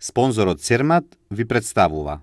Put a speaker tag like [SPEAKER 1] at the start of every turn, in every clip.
[SPEAKER 1] Спонзорот Цермат ви представува.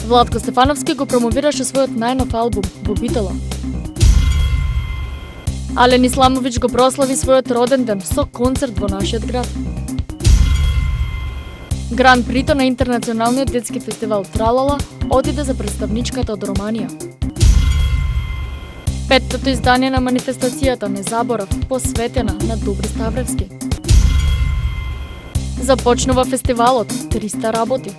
[SPEAKER 2] Владко Стефановски го промовираше својот најнов албум во Битола. Ален Исламовиќ го прослави својот роден ден со концерт во нашиот град. Гран прито на интернационалниот детски фестивал Тралала одиде за представничката од Романија. Петтото издание на манифестацијата Не заборав, посветена на Добри Ставревски. Започнува фестивалот 300 работи.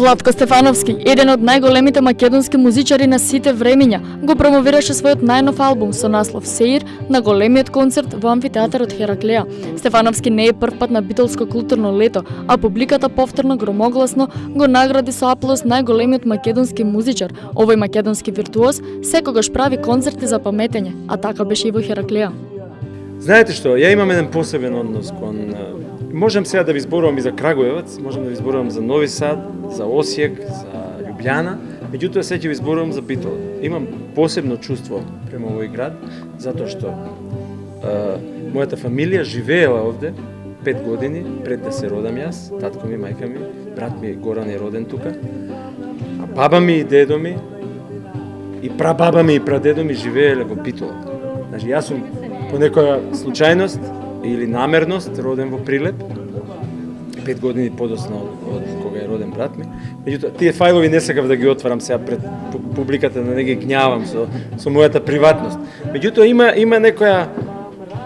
[SPEAKER 2] Владко Стефановски, еден од најголемите македонски музичари на сите времиња, го промовираше својот најнов албум со наслов Сеир на големиот концерт во амфитеатарот Хераклеа. Стефановски не е прв пат на битолско културно лето, а публиката повторно громогласно го награди со аплауз најголемиот македонски музичар. Овој македонски виртуоз секогаш прави концерти за паметење, а така беше и во Хераклеа.
[SPEAKER 3] Знаете што, ја имам еден посебен однос кон... Можем сега да ви зборувам и за Крагуевац, можем да ви зборувам за Нови Сад, за Осијек, за Љубљана, меѓутоа сега ќе ви зборувам за Битола. Имам посебно чувство према овој град, затоа што мојата фамилија живеела овде 5 години пред да се родам јас, татко ми, мајка ми, брат ми Горан е роден тука, а баба ми и дедо ми, и прабаба ми и прадедо ми живееле во Битола. Значи, јас сум по некоја случајност или намерност роден во Прилеп, 5 години подоцна од кога е роден брат ми. Меѓутоа, тие фајлови не сакав да ги отварам сега пред публиката, да не ги гњавам со мојата приватност. Меѓутоа, има некоја...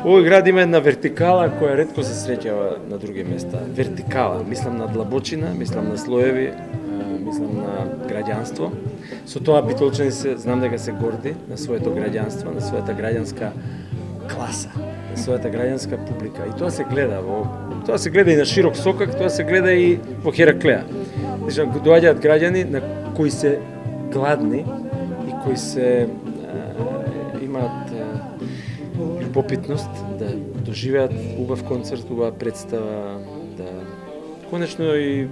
[SPEAKER 3] Овој град има една вертикала која ретко се среќава на други места. Вертикала, мислам на длабочина, мислам на слоеви, мислам на граѓанство. Со тоа битолчани се, знам дека се горди на своето граѓанство, на својата граѓанска класа, на својата граѓанска публика. И тоа се гледа и на широк сокак, тоа се гледа и во Хераклеа. Значи, доаѓаат граѓани на кои се гладни и кои се имаат љубопитност да доживеат убав концерт, убава представа, да конечно и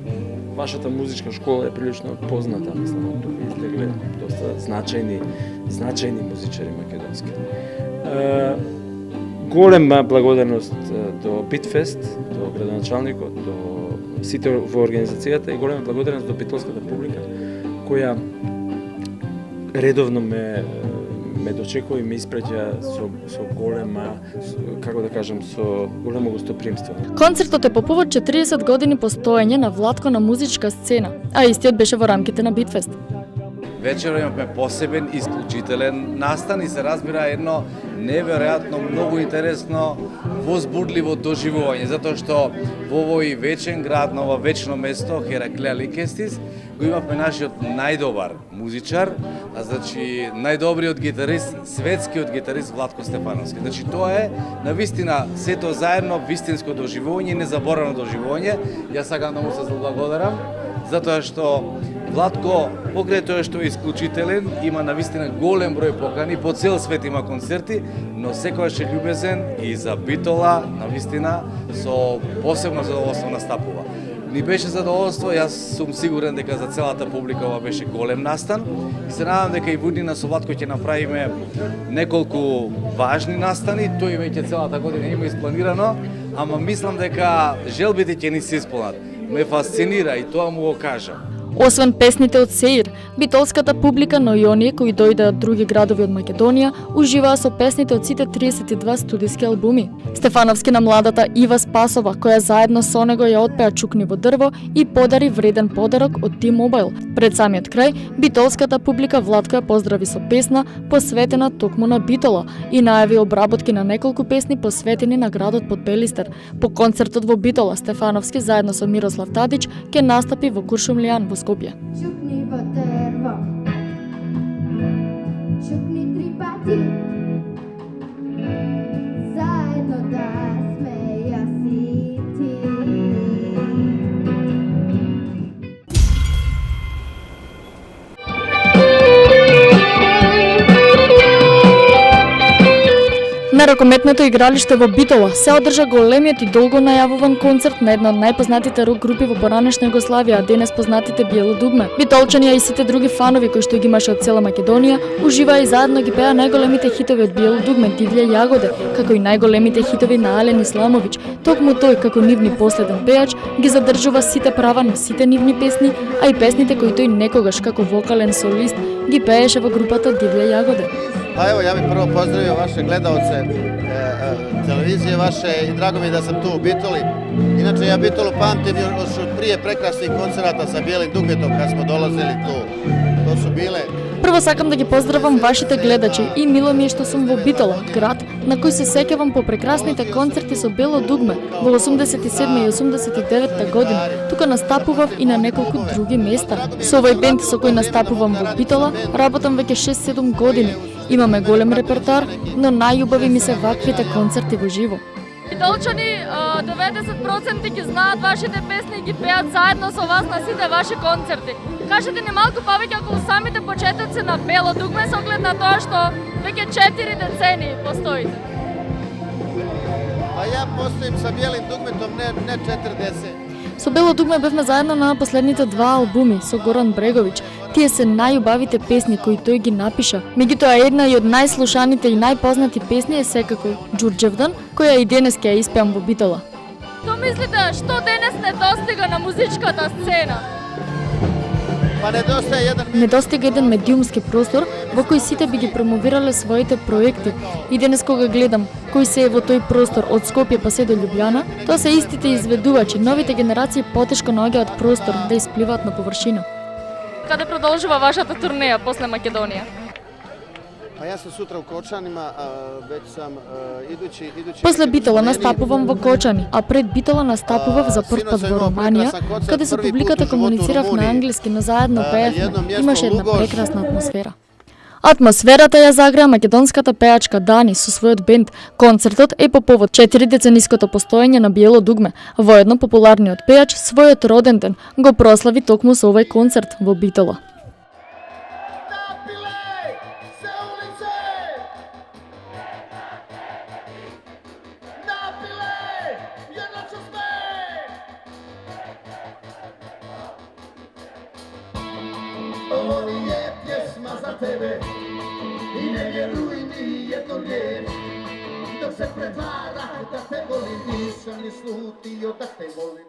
[SPEAKER 3] вашата музичка школа е прилично позната, мислам, од тука излегле доста значајни музичари македонски. Голема благодарност до Битфест, до градоначалникот, до сите во организацијата и голема благодарност до битолската публика, која редовно ме дочекува и ме испраќа со голема, како да кажам, со големо гостопримство.
[SPEAKER 2] Концертот е по повод 40 години постоење на Владко на музичка сцена, а истиот беше во рамките на Битфест.
[SPEAKER 4] Вечер имаме посебен, исклучителен настан и се разбира едно неверојатно, многу интересно, возбудливо доживување, затоа што во овој вечен град, на ова вечно место, Хераклеа Ликестис, го имавме нашиот најдобар музичар, значи најдобриот гитарист, светскиот гитарист Владко Стефановски. Значи тоа е навистина сето заедно вистинско доживување, незаборавно доживување. Јас сакам да му се заблагодарам затоа што Владко, покрај тоа што е исклучителен, има навистина голем број покани, по цел свет има концерти, но секогаш е љубезен и за Битола, навистина, со посебно задоволство настапува. Ни беше задоволство, јас сум сигурен дека за целата публика ова беше голем настан и се надам дека и буднина со Владко ќе направиме неколку важни настани, тој веќе целата година има испланирано, ама мислам дека желбите ќе ни се исполнат. Ме фасцинира и тоа му го кажам.
[SPEAKER 2] Освен песните од Сеир, битолската публика, но и оние кои дојдеа од други градови од Македонија, уживаа со песните од сите 32 студиски албуми. Стефановски на младата Ива Спасова, која заедно со него ја отпеа Чукни во дрво и подари вреден подарок од T-Mobile. Пред самиот крај, битолската публика Владко ја поздрави со песна посветена токму на Битола и најави обработки на неколку песни посветени на градот под Пелистер. По концертот во Битола, Стефановски заедно со Мирослав Тадич ќе настапи во Куршумлијан во Скопје.
[SPEAKER 5] Чукни во дрво, чукни 3 пати, заедно да сме јас и ти.
[SPEAKER 2] На рокометното игралиште во Битола се одржа големиот и долго најавуван концерт на една од најпознатите рок групи во поранешна Југославија, а денес познатите Биело дугме. Битолчани и сите други фанови кои што ги имаше од цела Македонија, уживаа и заедно ги пеа најголемите хитови од Биело дугме, Дивља јагоде, како и најголемите хитови на Ален Исламовиќ. Токму тој, како нивни последен пејач, ги задржува сите права на сите нивни песни, а и песните кои тој некогаш како вокален солист ги пееше во групата Дивља јагоде.
[SPEAKER 6] Pa evo, ja bih prvo pozdravio vaše gledalce televizije vaše i drago mi je da sam tu u Bitoli. Inače, ja Bitolu pamtim još od prije prekrasnih koncerata sa Bijelim dugmetom kad smo dolazili tu. To su bile...
[SPEAKER 2] Прво сакам да ги поздравам вашите гледачи и мило ми е што сум во Битола, град на кој се сеќавам по прекрасните концерти со Бело дугме во 87 и 89 година. Тука настапував и на неколку други места. Со овој бенд со кој настапувам во Битола, работам веќе 6-7 години. Имаме голем репертоар, но најубави ми се ваквите концерти во живо.
[SPEAKER 7] Битолчани 90% ги знаат вашите песни и ги пеат заедно со вас на сите ваши концерти. Кажете ни малку повеќе околу самите почетоци на Бело дугме со оглед на тоа што веќе 4 децении постоите.
[SPEAKER 6] A ja postojim sa Bijelim dugmetom ne 40.
[SPEAKER 2] Со Бело дугме бевме заедно на последните 2 албуми со Горан Бреговиќ. Тие се најубавите песни кои тој ги напиша. Меѓутоа една и од најслушаните и најпознати песни е секако Ѓурџевдан, која и денес ќе ја испеам во Битола.
[SPEAKER 7] Што мислите, што денес не достига на музичката сцена?
[SPEAKER 6] Pa nedostaje jedan...
[SPEAKER 2] Недостига еден медиумски простор во кој сите би ги промовирале своите проекти. И денес кога гледам кој се е во тој простор од Скопје па се до Љубљана, тоа се истите изведувачи. Новите генерации потешко наоѓаат простор да испливаат на површина.
[SPEAKER 7] Каде продолжува вашата турнеја после Македонија?
[SPEAKER 6] Pa ja sam sutra u Kočanima, već sam idući...
[SPEAKER 2] После Битола настапувам во Кочани, а пред Битола настапував за прв пат во Романија, каде со публиката комуницирав на англиски, но заедно пеевме. Имаше една прекрасна атмосфера. Атмосферата ја загреа македонската пеачка Дани со својот бенд. Концертот е по повод 4-децениското постоење на Биело дугме. Воедно популарниот пеач својот роден ден го прослави токму со овој концерт во Битола.
[SPEAKER 8] Ovo je pjesma za tebe i ne vjeruj ni jedno riječ. Dok se pretvara da te volim, nisam ni slutio da te volim.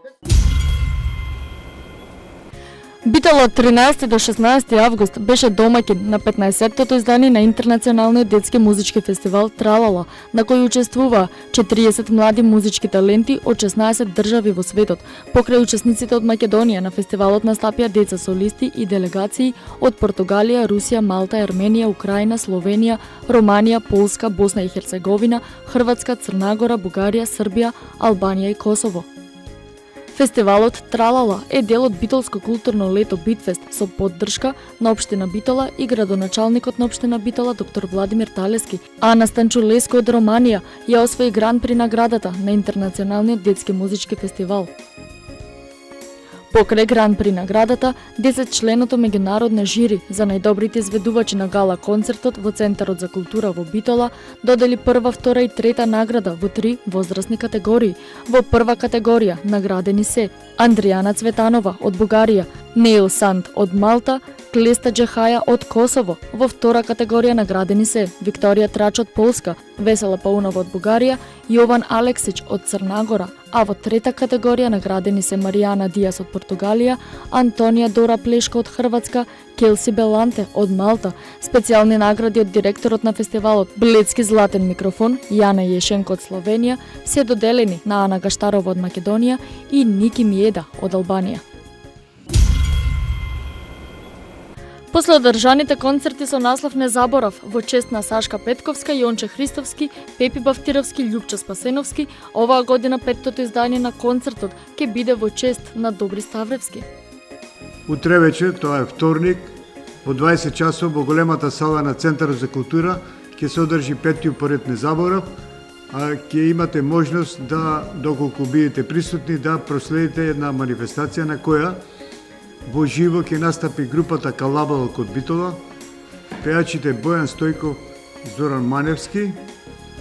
[SPEAKER 2] Битола од 13 до 16 август беше домаќин на 15-тото издание на Интернационалниот детски музички фестивал Тралала, на кој учествуваа 40 млади музички таленти од 16 држави во светот. Покрај учесниците од Македонија на фестивалот настапија деца солисти и делегации од Португалија, Русија, Малта, Арменија, Украина, Словенија, Романија, Полска, Босна и Херцеговина, Хрватска, Црна Гора, Бугарија, Србија, Албанија и Косово. Фестивалот Тралала е дел од Битолско културно лето Битфест со поддршка на општина Битола и градоначалникот на општина Битола доктор Владимир Талески, а на Станчулеско од Романија ја освои гран при наградата на Интернационалниот детски музички фестивал. Покрај гран при наградата, 10 членото меѓународно жири за најдобрите изведувачи на гала концертот во Центарот за култура во Битола додели прва, втора и трета награда во 3 возрастни категории. Во прва категорија наградени се Андријана Цветанова од Бугарија, Неил Санд од Малта, Клеста Джехаја од Косово. Во втора категорија наградени се Викторија Трач од Полска, Весела Паунова од Бугарија, Јован Алексич од Црна Гора, а во трета категорија наградени се Маријана Диас од Португалија, Антонија Дора Плешко од Хрватска, Келси Беланте од Малта. Специјални награди од директорот на фестивалот Блецки златен микрофон, Јана Јешенко од Словенија, се доделени на Ана Гаштарова од Македонија и Ники Миеда од Албанија. После одржаните концерти со наслов Не заборав во чест на Сашка Петковска, Јонче Христовски, Пепи Бавтировски, Љупча Спасеновски, оваа година петтото издание на концертот ќе биде во чест на Добри Ставревски.
[SPEAKER 9] Утре вечер, тоа е вторник, во 20 часов во големата сала на Центарот за култура ќе се одржи петтиот поред Не заборав, а ќе имате можност да, доколку бидете присутни, да проследите една манифестација на која во живо ќе настапи групата Калабалок од Битола, пеачите Бојан Стојков, Зоран Маневски,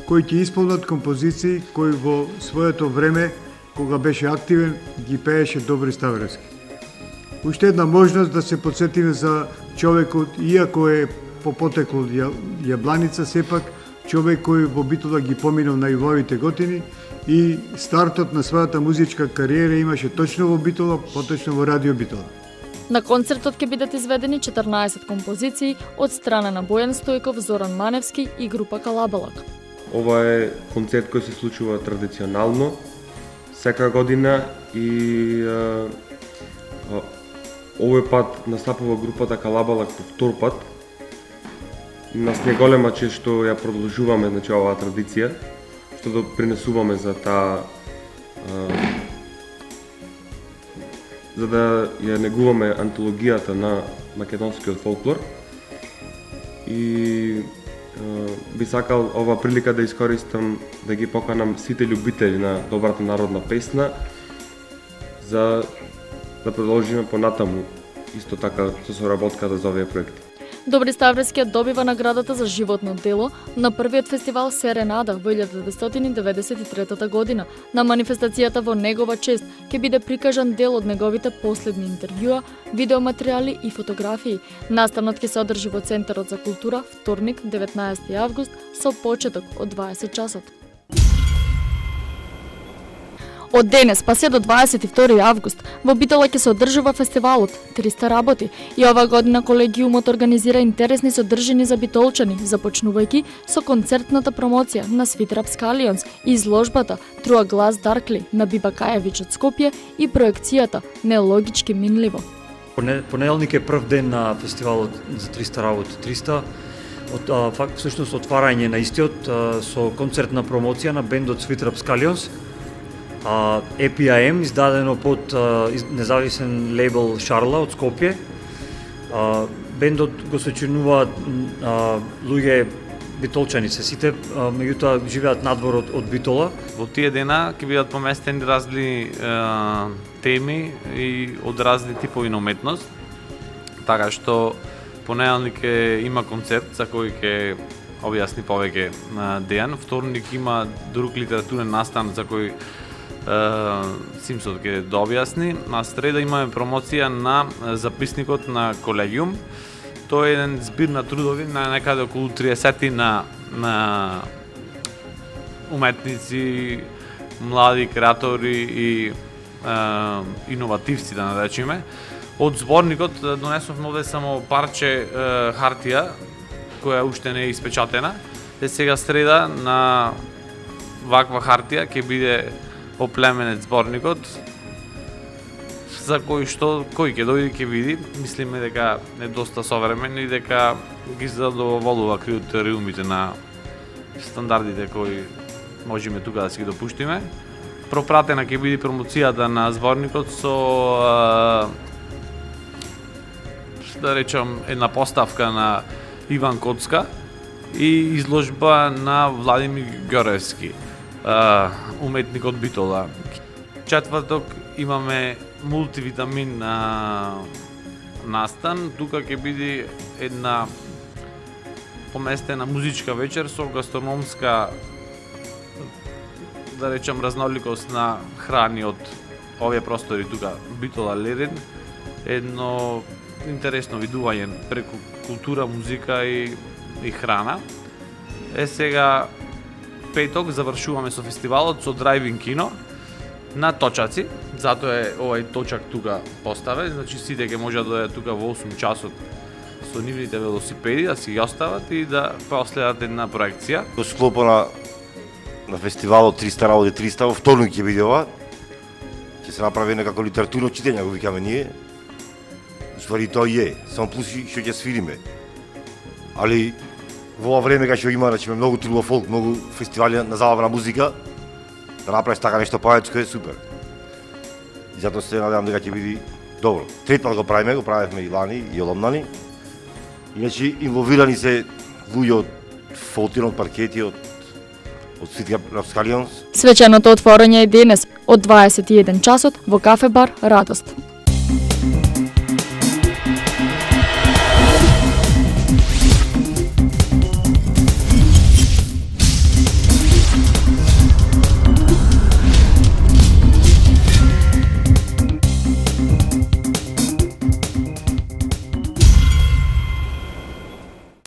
[SPEAKER 9] кои ќе исполнат композиции кои во своето време, кога беше активен, ги пееше Добри Ставревски. Уште една можност да се подсетиме за човекот, иако е по потекло Јабланица, сепак човек кој во Битола ги поминал најубавите години и стартот на својата музичка кариера имаше точно во Битола, поточно во Радио Битола.
[SPEAKER 2] На концертот ќе бидат изведени 14 композиции од страна на Бојан Стојков, Зоран Маневски и група Калабалак.
[SPEAKER 10] Ова е концерт кој се случува традиционално секоја година и овој пат настапува групата Калабалак по втор пат. Нас не голема чест што ја продолжуваме, значи, оваа традиција, што допринесуваме за таа за да ја негуваме антологијата на македонскиот фолклор. И би сакал ова прилика да искористам да ги поканам сите љубители на добрата народна песна за да продолжиме понатаму исто така со соработката за овие проекти.
[SPEAKER 2] Добри Ставревски добива наградата за животно дело на првиот фестивал Серенада во 1993 година. На манифестацијата во негова чест ќе биде прикажан дел од неговите последни интервјуа, видеоматеријали и фотографии. Настанот ќе се одржи во Центарот за култура вторник 19 август со почеток од 20 часот. Од денес па се до 22 август во Битола ќе се одржува фестивалот 300 работи и оваа година колегиумот организира интересни содржини за битолчани, започнувајќи со концертната промоција на Свит Рапскалионс, изложбата Труа глас Даркли на Биба Кајевич од Скопје и проекцијата Нелогички минливо.
[SPEAKER 11] Понеделник е прв ден на фестивалот за 300 работи. 300 всушност отварање на истиот со концертна промоција на бендот Свит Рапскалионс. EPIM, издадено под независен лейбл Шарла од Скопје. Бендот го сочинуваат луѓе битолчани се сите, меѓутоа живеат надвор од Битола.
[SPEAKER 12] Во тие дена ќе бидат поместени разни теми и од разни типови на уметност. Така што понеделник има концерт за кој ќе објасни повеќе на Дејан. Вторник има друг литературен настан за кој Симсот ќе дообјасни. На среда имаме промоција на записникот на колегиум. Тоа е еден збир на трудови на некаде околу 30 на уметници, млади креатори и иновативци, да наречеме. Од зборникот донесовме овде само парче хартија која уште не е испечатена. Сега среда на ваква хартија ќе биде оплеменет зборникот, за кој ќе дојде ќе види. Мислиме дека е доста современ и дека ги задоволува критериумите на стандардите кои можеме тука да си ги допуштиме. Пропратена ќе биде промоцијата на зборникот со да речам една поставка на Иван Коцка и изложба на Владимир Ѓоревски, уметник од Битола. Четврток имаме мултивитамин настан. Тука ќе биде една поместена музичка вечер со гастрономска, да речам, разноликост на храни од овие простори тука, Битола Лерин. едно интересно видување преку култура, музика и храна. Сега петок завршуваме со фестивалот со драйв-ин кино на Точаци, затоа е овај точак тука поставен, значи сите ќе можат да дојдат тука во 8 часот со нивните велосипеди да си ги остават и да последат една проекција.
[SPEAKER 13] Во склопа на фестивалот 300 работи 300, во вторник ќе биде ова. Ќе се направи некако литературно читење, го викаме ние. Ствари тоа е, само плюси што ќе свириме. Али во ова време кога што има, значи многу трува фолк, многу фестивали на забавна музика, да направиш така нешто поетско е супер. И затоа се надевам дека ќе биде добро. Трет пат го правевме и лани и оломнани. Иначе инволвирани се луѓе од Фолтин, од Паркети, од Сити Равскалионс.
[SPEAKER 2] Свеченото отворање е денес од 21 часот во кафе бар Радост.